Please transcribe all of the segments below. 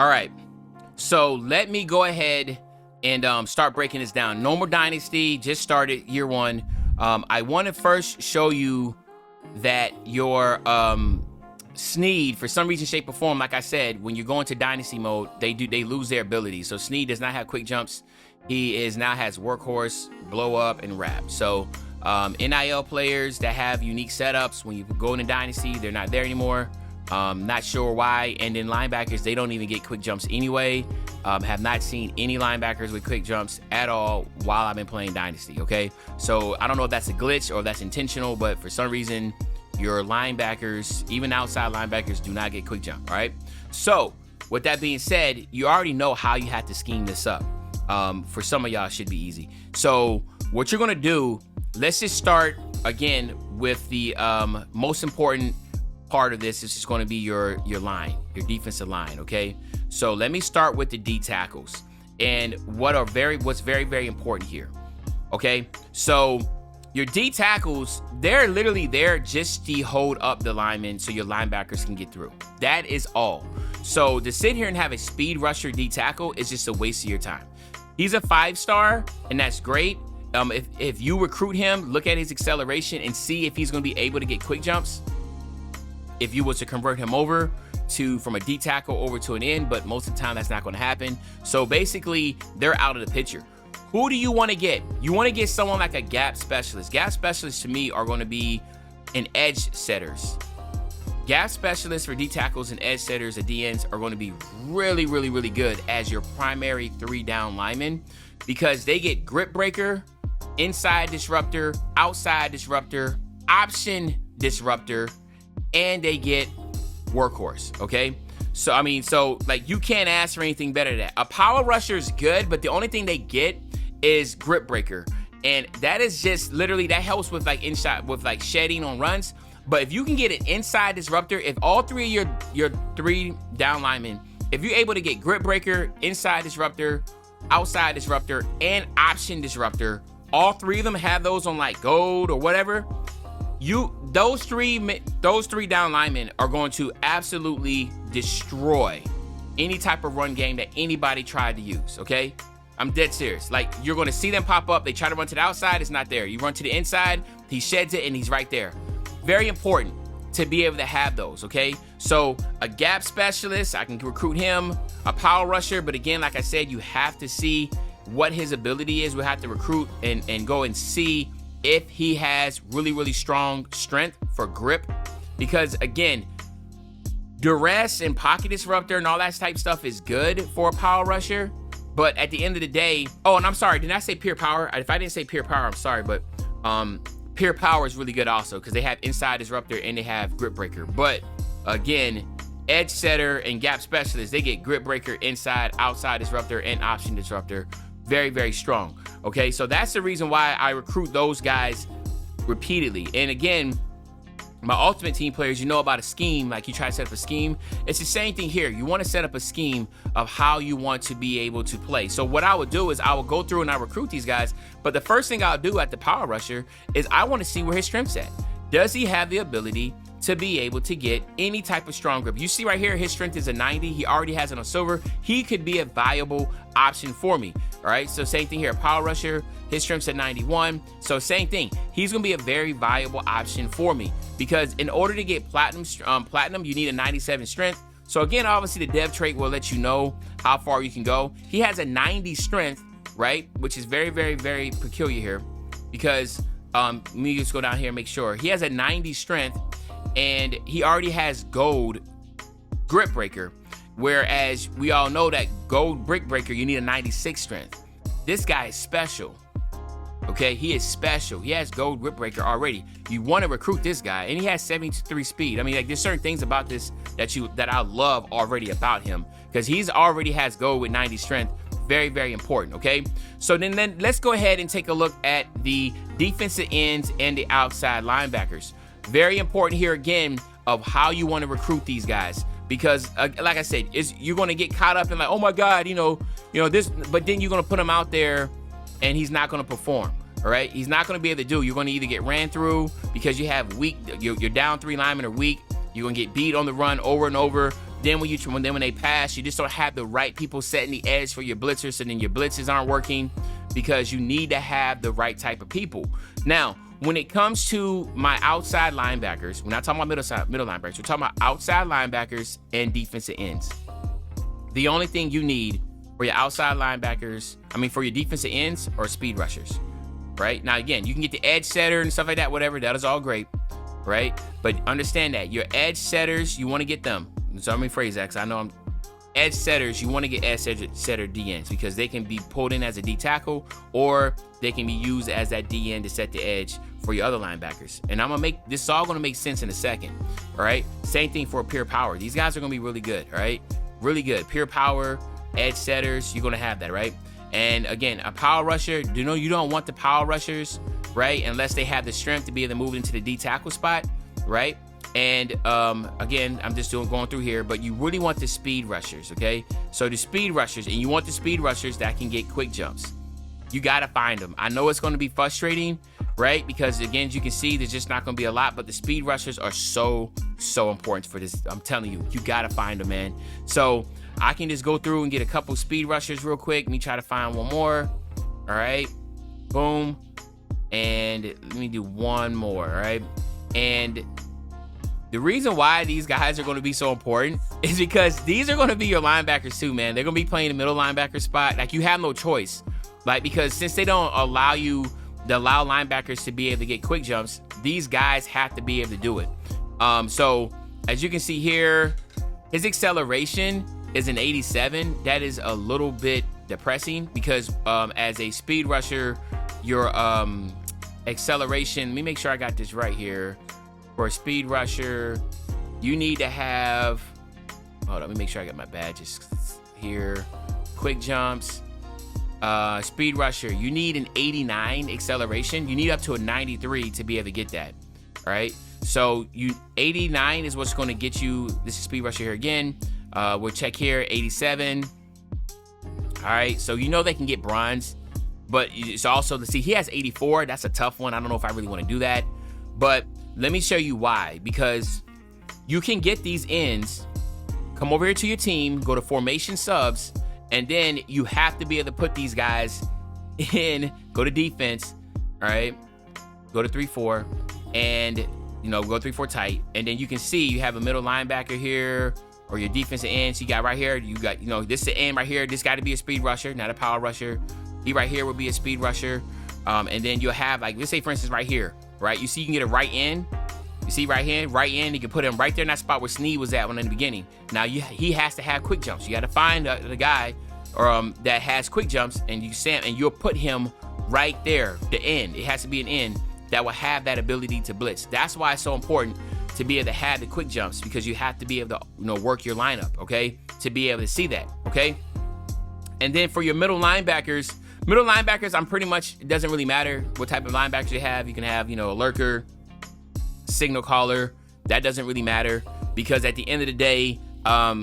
All right. So let me go ahead and start breaking this down. No more Dynasty. Just started year one. I want to first show you that your Sneed, for some reason, shape, or form, like I said, when you go into Dynasty mode, they lose their ability. So Sneed does not have quick jumps. He now has Workhorse, Blow Up, and Wrap. So NIL players that have unique setups, when you go into Dynasty, they're not there anymore. Not sure why. And then linebackers, they don't even get quick jumps anyway. Have not seen any linebackers with quick jumps at all while I've been playing Dynasty, okay? So I don't know if that's a glitch or if that's intentional, but for some reason, your linebackers, even outside linebackers, do not get quick jump, all right? So with that being said, you already know how you have to scheme this up. For some of y'all, it should be easy. So what you're going to do, let's just start again with the most important part of this. Is just going to be your line, your defensive line, okay? So let me start with the D tackles and what's very, very important here, okay? So your D tackles, they're literally there just to hold up the linemen so your linebackers can get through. That is all. So to sit here and have a speed rusher D tackle is just a waste of your time. He's a 5-star, and that's great. If you recruit him, look at his acceleration and see if he's going to be able to get quick jumps. If you was to convert him over from a D tackle over to an end, but most of the time that's not going to happen. So basically, they're out of the picture. Who do you want to get? You want to get someone like a gap specialist. Gap specialists to me are going to be an edge setters. Gap specialists for D tackles and edge setters at DNs are going to be really, really, really good as your primary 3-down lineman because they get grip breaker, inside disruptor, outside disruptor, option disruptor, and they get workhorse, okay? So, I mean, like you can't ask for anything better than that. A power rusher is good, but the only thing they get is grip breaker. And that is just literally, that helps with like inside, with like shedding on runs. But if you can get an inside disruptor, if all three of your 3-down linemen, if you're able to get grip breaker, inside disruptor, outside disruptor, and option disruptor, all three of them have those on like gold or whatever, those three down linemen are going to absolutely destroy any type of run game that anybody tried to use, okay? I'm dead serious. Like, you're going to see them pop up. They try to run to the outside. It's not there. You run to the inside. He sheds it, and he's right there. Very important to be able to have those, okay? So a gap specialist, I can recruit him. A power rusher, but again, like I said, you have to see what his ability is. We'll have to recruit and go and see if he has really, really strong strength for grip. Because again, duress and pocket disruptor and all that type stuff is good for a power rusher. But at the end of the day, oh, and I'm sorry, did I say pure power? If I didn't say pure power, I'm sorry, but pure power is really good also because they have inside disruptor and they have grip breaker. But again, edge setter and gap specialist, they get grip breaker, inside, outside disruptor, and option disruptor. Very, very strong. Okay, so that's the reason why I recruit those guys repeatedly. And again, my ultimate team players, you know about a scheme, like you try to set up a scheme. It's the same thing here. You want to set up a scheme of how you want to be able to play. So what I would do is I will go through and I recruit these guys. But the first thing I'll do at the power rusher is I want to see where his strength's at. Does he have the ability to be able to get any type of strong grip? You see right here, his strength is a 90. He already has it on silver. He could be a viable option for me. All right, so same thing here. Power rusher, his strength's at 91. So same thing. He's gonna be a very viable option for me because in order to get platinum, you need a 97 strength. So again, obviously the dev trait will let you know how far you can go. He has a 90 strength, right? Which is very, very, very peculiar here because let me just go down here and make sure. He has a 90 strength and he already has gold grip breaker. Whereas we all know that gold brick breaker, you need a 96 strength. This guy is special. Okay, he is special. He has gold grip breaker already. You want to recruit this guy, and he has 73 speed. I mean, like there's certain things about this that I love already about him because he's already has gold with 90 strength. Very, very important. Okay, so then let's go ahead and take a look at the defensive ends and the outside linebackers. Very important here again of how you want to recruit these guys. Because, like I said, you're going to get caught up in like, oh my God, you know this, but then you're going to put him out there and he's not going to perform, all right? He's not going to be able to do. You're going to either get ran through because you have weak, your down 3 linemen are weak. You're going to get beat on the run over and over Then when they pass, you just don't have the right people setting the edge for your blitzers, so then your blitzes aren't working because you need to have the right type of people. Now, when it comes to my outside linebackers, we're not talking about middle linebackers. We're talking about outside linebackers and defensive ends. The only thing you need for your outside linebackers, for your defensive ends, are speed rushers, right? Now, again, you can get the edge setter and stuff like that, whatever. That is all great, right? But understand that your edge setters, you want to get them. So let me phrase that, because I know I'm edge setters. You want to get edge setter DNs because they can be pulled in as a D tackle, or they can be used as that DN to set the edge for your other linebackers. And I'm gonna make this all gonna make sense in a second. All right. Same thing for pure power. These guys are gonna be really good. All right. Really good. Pure power, edge setters. You're gonna have that, right? And again, a power rusher. You don't want the power rushers, right? Unless they have the strength to be able to move into the D tackle spot, right? And again, I'm just going through here, but you really want the speed rushers, okay? So the speed rushers, and you want the speed rushers that can get quick jumps. You got to find them. I know it's going to be frustrating, right? Because again, as you can see, there's just not going to be a lot, but the speed rushers are so important for this. I'm telling you, you got to find them, man. So I can just go through and get a couple speed rushers real quick. Let me try to find one more. All right, boom. And let me do one more, all right? And the reason why these guys are going to be so important is because these are going to be your linebackers too, man. They're going to be playing the middle linebacker spot. Like, you have no choice. Like, because since they don't allow linebackers to be able to get quick jumps, these guys have to be able to do it. So as you can see here, his acceleration is an 87. That is a little bit depressing because as a speed rusher, your acceleration, let me make sure I got this right here. For a speed rusher, you need to have, hold on, let me make sure I got my badges here. Quick jumps, speed rusher, you need an 89 acceleration. You need up to a 93 to be able to get that. All right, so 89 is what's going to get you. This is speed rusher here again. We'll check here, 87. All right, so they can get bronze, but it's also, to see, he has 84. That's a tough one. I don't know if I really want to do that, but let me show you why. Because you can get these ends, come over here to your team, go to formation subs, and then you have to be able to put these guys in, go to defense, all right, go to 3-4, and go 3-4 tight, and then you can see you have a middle linebacker here, or your defensive end. So you got right here, you got, this is the end right here. This got to be a speed rusher, not a power rusher. He right here will be a speed rusher. And then you'll have, like, let's say for instance right here, right? You see you can get a right end. You see right here, right end. You can put him right there in that spot where Sneed was at in the beginning. Now he has to have quick jumps. You got to find the guy that has quick jumps, and you'll put him right there, the end. It has to be an end that will have that ability to blitz. That's why it's so important to be able to have the quick jumps, because you have to be able to work your lineup, okay, to be able to see that, okay. And then for your middle linebackers, I'm pretty much, it doesn't really matter what type of linebackers you have. You can have, a lurker, signal caller. That doesn't really matter, because at the end of the day, they're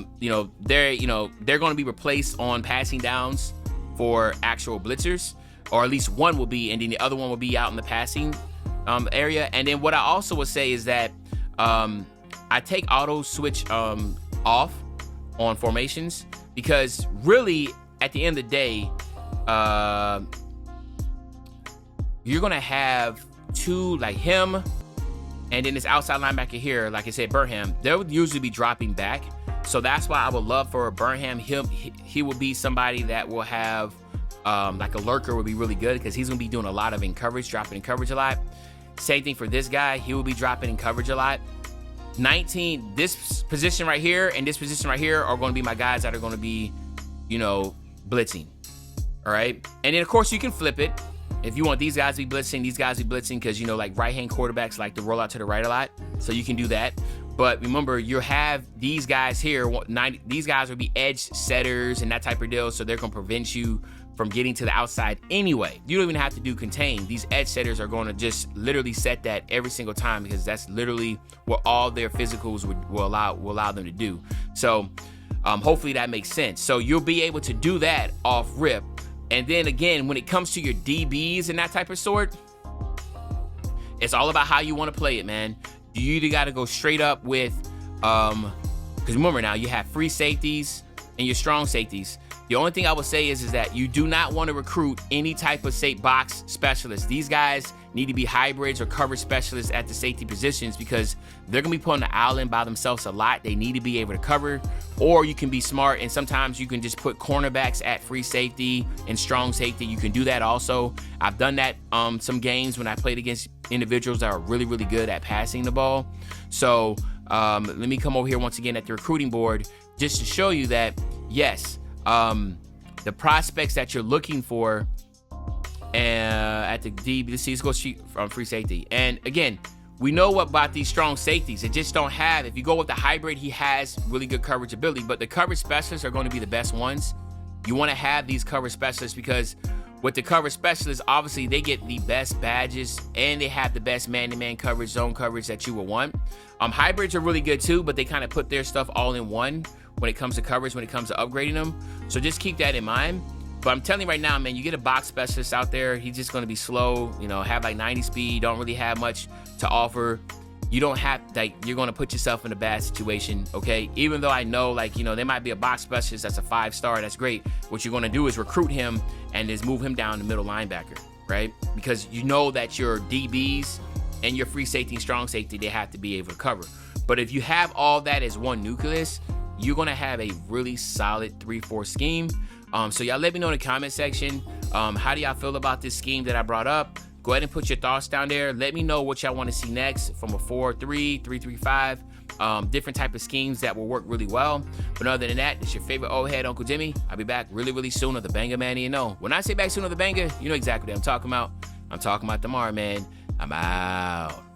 going to be replaced on passing downs for actual blitzers, or at least one will be, and then the other one will be out in the passing area. And then what I also would say is that I take auto switch off on formations, because really at the end of the day, you're gonna have two, like him, and then this outside linebacker here, like I said, Burnham, they'll usually be dropping back. So that's why I would love for Burnham. He will be somebody that will have like a lurker would be really good, because he's gonna be doing a lot of in coverage, dropping in coverage a lot. Same thing for this guy, he will be dropping in coverage a lot. 19, this position right here and this position right here are going to be my guys that are going to be, blitzing. All right. And then of course you can flip it. If you want these guys to be blitzing, because, like right-hand quarterbacks like to roll out to the right a lot. So you can do that. But remember, you have these guys here. These guys will be edge setters and that type of deal. So they're going to prevent you from getting to the outside anyway. You don't even have to do contain. These edge setters are going to just literally set that every single time, because that's literally what all their physicals will allow them to do. So hopefully that makes sense. So you'll be able to do that off rip. And then again, when it comes to your DBs and that type of sort, it's all about how you want to play it, man. You either got to go straight up with Because remember now, you have free safeties and your strong safeties. The only thing I would say is that you do not want to recruit any type of box specialist. These guys need to be hybrids or coverage specialists at the safety positions because they're going to be put on the island by themselves a lot. They need to be able to cover, or you can be smart and sometimes you can just put cornerbacks at free safety and strong safety. You can do that also. I've done that some games when I played against individuals that are really, really good at passing the ball. So let me come over here once again at the recruiting board just to show you that, yes, the prospects that you're looking for at the DB, let's go from free safety. And again, we know what about these strong safeties. They just don't have, if you go with the hybrid, he has really good coverage ability, but the coverage specialists are going to be the best ones. You want to have these coverage specialists because with the coverage specialists, obviously they get the best badges and they have the best man-to-man coverage, zone coverage that you would want. Hybrids are really good too, but they kind of put their stuff all in one when it comes to coverage, when it comes to upgrading them. So just keep that in mind. But I'm telling you right now, man, you get a box specialist out there, he's just going to be slow, have like 90 speed, don't really have much to offer. You don't have, you're going to put yourself in a bad situation, okay? Even though I know, there might be a box specialist that's a 5-star, that's great. What you're going to do is recruit him and just move him down to middle linebacker, right? Because you know that your DBs and your free safety and strong safety, they have to be able to cover. But if you have all that as one nucleus, you're going to have a really solid 3-4 scheme. So y'all let me know in the comment section, how do y'all feel about this scheme that I brought up? Go ahead and put your thoughts down there. Let me know what y'all want to see next from a 4-3, 3-3-5, different type of schemes that will work really well. But other than that, it's your favorite old head, Uncle Demi. I'll be back really, really soon on the Banger Man. When I say back soon on the Banger, you know exactly what I'm talking about. I'm talking about tomorrow, man. I'm out.